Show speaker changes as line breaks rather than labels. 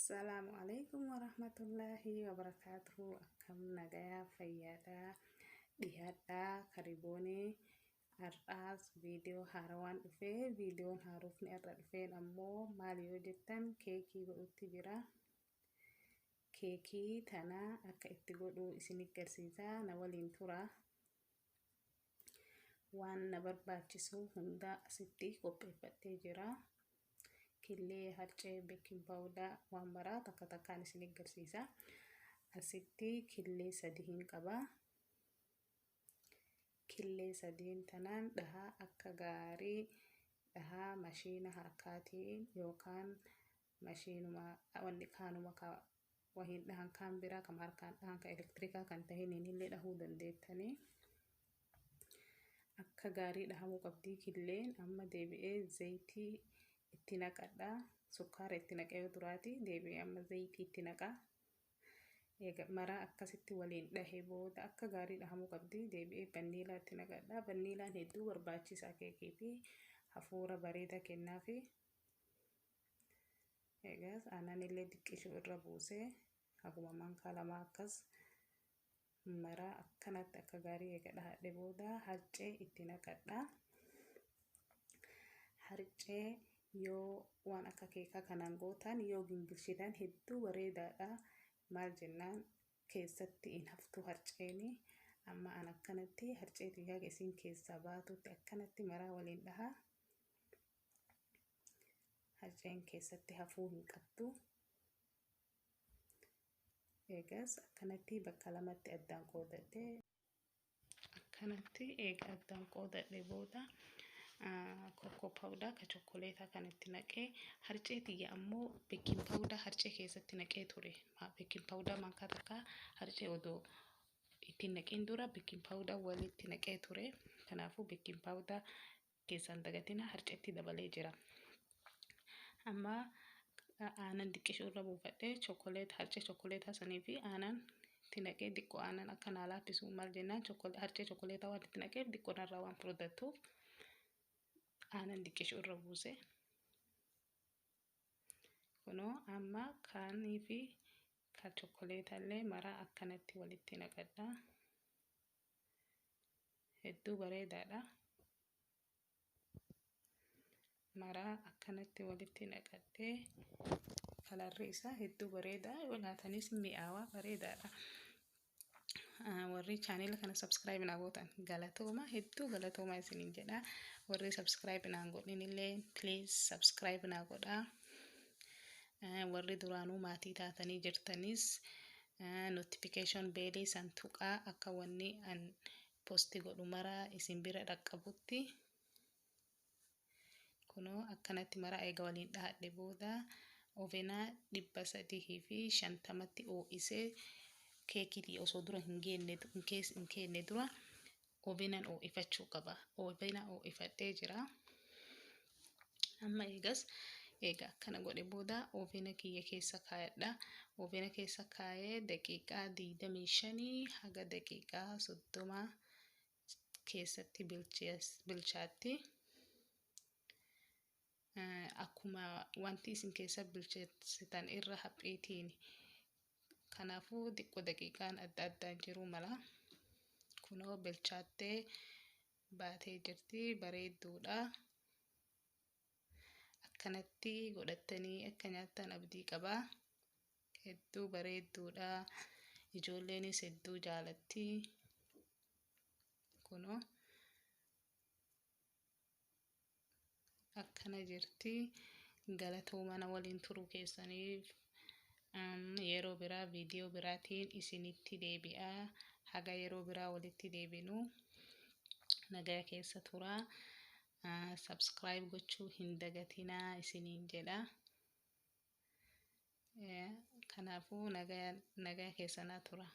Assalamu alaikum warahmatullahi wabarakatuh. Akkam nagaya fayyada dhihadha karibuni har'as video haarawaan dhufe videoon haarofni irra dhufeen ammoo maal yoo jettan keekii godhutti jira. Keekii tana akka itti godhu isin agarsiisa, na waliin tura. Waan na barbaachisu hunda asitti qopheeffadhee jira. Killee, harcee, baking powder, waan maraa takka takkaan isin agarsiisa. Asitti killee 3 qaba. Killee 3 tanaan dhahaa akka gaarii dhahaa maashina harkaatiin yookaan maashinuma wanni kaanuma wahiin dhahan kaan biraa kam harkaan dhahan ka elektirikaa kan ta'een illee dhahuu dandeettanii. Akka gaarii dhahamuu qabdi killeen. Amma deebi'ee zayitii itti naqadha. Sukkaara itti naqee duraati deebi'ee amma zayitii itti naqa. Maraa akkasitti waliin dhahee booda akka gaarii dhahamuu qabdi. Deebi'ee vanniilaa itti naqadha. Vanniilaan hedduu barbaachisaa keekiifi hafuura bareeda kennaafi. Eegas aannan illee xiqqishuu irra buusee akkuma mankaa lama akkas maraa akkanatti akka gaarii eega dhahadhe booda harcee itti naqadha. Harcee yoo waan akka keekaa kanaan gootan yoo gingilchitan hedduu bareedaadha. Maal jennaan keessatti hin haftu harceeni. Amma an akkanatti harcee xiyyaa isin keessaa baatutti akkanatti maraa waliin dhaha. Harceen keessatti hafuu hin qabdu. Eegas akkanatti bakka lamatti addaan qoodadhe. Akkanatti eega addaan qoodadhe booda cocoa powder ka chokkoleetaa kan itti naqee harcee xiyya ammoo baking powder harcee keessatti naqee ture. Baking powder mankaa takka harcee odoo itti naqeen dura baking powder walitti naqee ture. Kanaafuu baking powder keessaan dagatina harceetti dabalee jira. Amma aannan xiqqishuu irra buufadhee harcee chokkoleetaa sanii fi aannan itti naqee xiqqoo aannan akka naa laaffisuu maal jennaan harcee chokkoleetaa waan itti naqeef xiqqoo narraa waan fudhatuuf aannan xiqqishuu irra buuse. Kunoo amma kaanii fi kan chokkoleetaa illee maraa akkanatti walitti naqadha. Hedduu bareedaadha. Maraa akkanatti walitti naqadhee kalarri isaa hedduu bareeda. Walaatanis mi'aawaa bareedaadha. Warri channel kana subscribe naa gootan galatooma, hedduu galatooma isiniin jedha. Warri subscribe naan godhin illee please subscribe naa godha. Warri duraanuu maatii taatanii jirtanis notification bell san tuqaa akka wanni an posti godhu maraa isin bira dhaqqabutti. Kunoo akkanatti maraa eega waliin dhahadhe booda ovenaa 350tti oo'isee keekii osoo dura hin geenne dura ovenaan oo'ifachuu qaba. Ovenaa oo'ifadhee jira. Amma eega akkana godhe booda ovena kiyya keessa kaayadha. Ovena keessa kaayee daqiiqaa 25 haga daqiiqaa 30 keessatti bilchaatti. Akkuma wanti isin keessa bilcheessitan irra haphiitiin. Kanaafuu xiqqoo daqiiqaan adda addaan jiru mala. Kunoo bilchaattee baatee jirti, bareedduudha. Akkanatti godhattanii akka nyaattan abdii qaba. Hedduu bareedduudha. Ijoolleenis hedduu jaalatti. Kunoo akkana jirti. Galatooma na waliin turuu keessaniif. Yeroo biraa viidiyoo biraatiin isinitti deebi'a. Haga yeroo biraa walitti deebinu nagaa keessa tura. Subscribe gochuu hin dagatinaa isiniin jedha. Kanaafuu nagaa keessanaa tura.